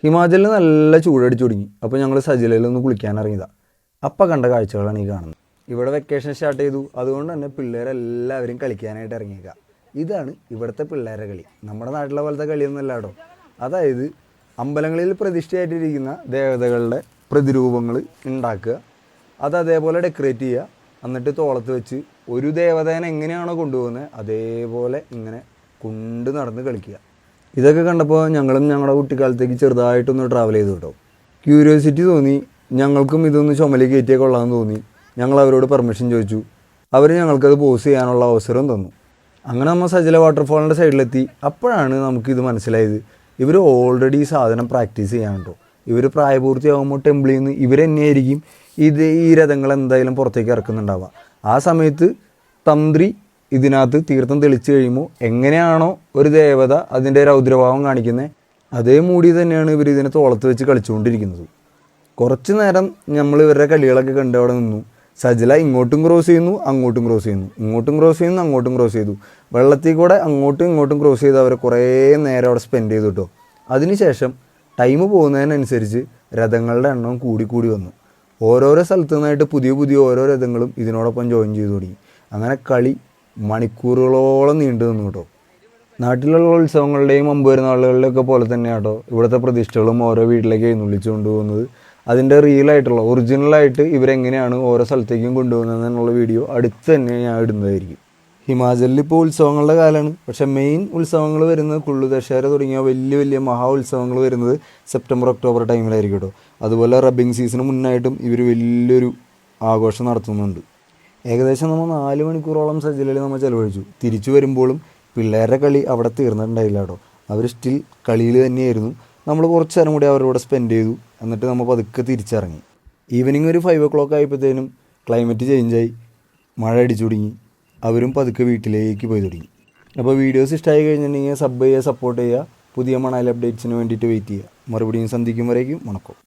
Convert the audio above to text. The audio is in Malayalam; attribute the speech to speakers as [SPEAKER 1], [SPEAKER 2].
[SPEAKER 1] ഹിമാചലിൽ നല്ല ചൂടടിച്ചു തുടങ്ങി. അപ്പോൾ ഞങ്ങൾ സജിലയിലൊന്ന് കുളിക്കാൻ ഇറങ്ങിയതാണ്. അപ്പം കണ്ട കാഴ്ചകളാണ് ഈ കാണുന്നത്. ഇവിടെ വെക്കേഷൻ സ്റ്റാർട്ട് ചെയ്തു. അതുകൊണ്ട് തന്നെ പിള്ളേരെല്ലാവരും കളിക്കാനായിട്ട് ഇറങ്ങിയേക്കാം. ഇതാണ് ഇവിടുത്തെ പിള്ളേരുടെ കളി. നമ്മുടെ നാട്ടിലെ പോലത്തെ കളിയൊന്നുമല്ല കേട്ടോ. അതായത് അമ്പലങ്ങളിൽ പ്രതിഷ്ഠയായിട്ടിരിക്കുന്ന ദേവതകളുടെ പ്രതിരൂപങ്ങൾ ഉണ്ടാക്കുക, അത് അതേപോലെ ഡെക്കറേറ്റ് ചെയ്യുക, എന്നിട്ട് തോളത്ത് വെച്ച് ഒരു ദേവതേനെ എങ്ങനെയാണോ കൊണ്ടുപോകുന്നത് അതേപോലെ ഇങ്ങനെ കൊണ്ട് നടന്ന് കളിക്കുക. ഇതൊക്കെ കണ്ടപ്പോൾ ഞങ്ങളും ഞങ്ങളുടെ കുട്ടിക്കാലത്തേക്ക് ചെറുതായിട്ടൊന്ന് ട്രാവൽ ചെയ്തു കേട്ടോ. ക്യൂരിയോസിറ്റി തോന്നി. ഞങ്ങൾക്കും ഇതൊന്ന് ചുമലി കയറ്റിയാൽ കൊള്ളാമെന്ന് തോന്നി. ഞങ്ങൾ അവരോട് പെർമിഷൻ ചോദിച്ചു. അവർ ഞങ്ങൾക്കത് പോസ് ചെയ്യാനുള്ള അവസരം തന്നു. അങ്ങനെ നമ്മൾ സജില വാട്ടർഫാളിൻ്റെ സൈഡിലെത്തി. അപ്പോഴാണ് നമുക്കിത് മനസ്സിലായത്. ഇവർ ഓൾറെഡി ഈ സാധനം പ്രാക്ടീസ് ചെയ്യാൻ കേട്ടോ. ഇവർ പ്രായപൂർത്തിയാകുമ്പോൾ ടെമ്പിളിൽ നിന്ന് ഇവർ തന്നെയായിരിക്കും ഈ രഥങ്ങൾ എന്തായാലും പുറത്തേക്ക് ഇറക്കുന്നുണ്ടാവുക. ആ സമയത്ത് തന്ത്രി ഇതിനകത്ത് തീർത്ഥം തെളിച്ച് കഴിയുമ്പോൾ എങ്ങനെയാണോ ഒരു ദേവത അതിൻ്റെ രൗദ്രഭാവം കാണിക്കുന്നത് അതേ മൂടി തന്നെയാണ് ഇവർ ഇതിനെ തോളത്ത് വെച്ച് കളിച്ചുകൊണ്ടിരിക്കുന്നത്. കുറച്ച് നേരം നമ്മൾ ഇവരുടെ കളികളൊക്കെ കണ്ട് അവിടെ നിന്നു. സജില ഇങ്ങോട്ടും ക്രോസ് ചെയ്യുന്നു, അങ്ങോട്ടും ക്രോസ് ചെയ്യുന്നു, ഇങ്ങോട്ടും ക്രോസ് ചെയ്യുന്നു, അങ്ങോട്ടും ക്രോസ് ചെയ്തു. വെള്ളത്തിൽ കൂടെ അങ്ങോട്ടും ഇങ്ങോട്ടും ക്രോസ് ചെയ്ത് അവർ കുറേ നേരം അവിടെ സ്പെൻഡ് ചെയ്തു കേട്ടോ. അതിനുശേഷം ടൈം പോകുന്നതിനനുസരിച്ച് രഥങ്ങളുടെ എണ്ണം കൂടി വന്നു. ഓരോരോ സ്ഥലത്തു നിന്നായിട്ട് പുതിയ ഓരോ രഥങ്ങളും ഇതിനോടൊപ്പം ജോയിൻ ചെയ്തു തുടങ്ങി. അങ്ങനെ കളി മണിക്കൂറുകളോളം നീണ്ടു നിന്നു കേട്ടോ. നാട്ടിലുള്ള ഉത്സവങ്ങളുടെയും മുമ്പ് വരുന്ന ആളുകളുടെയൊക്കെ പോലെ തന്നെ കേട്ടോ ഇവിടുത്തെ പ്രതിഷ്ഠകളും ഓരോ വീട്ടിലേക്ക് എഴുന്നള്ളിച്ചു കൊണ്ടുപോകുന്നത്. അതിൻ്റെ റിയലായിട്ടുള്ള ഒറിജിനലായിട്ട് ഇവരെങ്ങനെയാണ് ഓരോ സ്ഥലത്തേക്കും കൊണ്ടുപോകുന്നത് എന്നുള്ള വീഡിയോ അടുത്ത് തന്നെ ഞാൻ ഇടുന്നതായിരിക്കും. ഹിമാചലിൽ ഇപ്പോൾ ഉത്സവങ്ങളുടെ കാലമാണ്. പക്ഷേ മെയിൻ ഉത്സവങ്ങൾ വരുന്നത് കുള്ളു ദശഹര തുടങ്ങിയ വലിയ മഹാ ഉത്സവങ്ങൾ വരുന്നത് സെപ്റ്റംബർ ഒക്ടോബർ ടൈമിലായിരിക്കും കേട്ടോ. അതുപോലെ റബ്ബിങ് സീസണ് മുന്നായിട്ടും ഇവർ വലിയൊരു ആഘോഷം നടത്തുന്നുണ്ട്. ഏകദേശം നമ്മൾ 4 മണിക്കൂറോളം സജിലയിൽ നമ്മൾ ചിലവഴിച്ചു. തിരിച്ചു വരുമ്പോഴും പിള്ളേരുടെ കളി അവിടെ തീർന്നിട്ടുണ്ടായില്ല കേട്ടോ. അവർ സ്റ്റിൽ കളിയിൽ തന്നെയായിരുന്നു. നമ്മൾ കുറച്ച് നേരം കൂടി അവരുടെ കൂടെ സ്പെൻഡ് ചെയ്തു. എന്നിട്ട് നമ്മൾ പതുക്കെ തിരിച്ചിറങ്ങി. ഈവനിങ് ഒരു 5 o'clock ആയപ്പോഴത്തേനും ക്ലൈമറ്റ് ചേഞ്ചായി, മഴ അടിച്ചു തുടങ്ങി. അവരും പതുക്കെ വീട്ടിലേക്ക് പോയി തുടങ്ങി. അപ്പോൾ വീഡിയോസ് ഇഷ്ടമായി കഴിഞ്ഞിട്ടുണ്ടെങ്കിൽ സബ് ചെയ്യുക, സപ്പോർട്ട് ചെയ്യുക. പുതിയ മണാലി അപ്ഡേറ്റ്സിന് വേണ്ടിയിട്ട് വെയിറ്റ് ചെയ്യുക. മറുപടിയും സന്ധിക്കും വരേക്കും വണക്കം.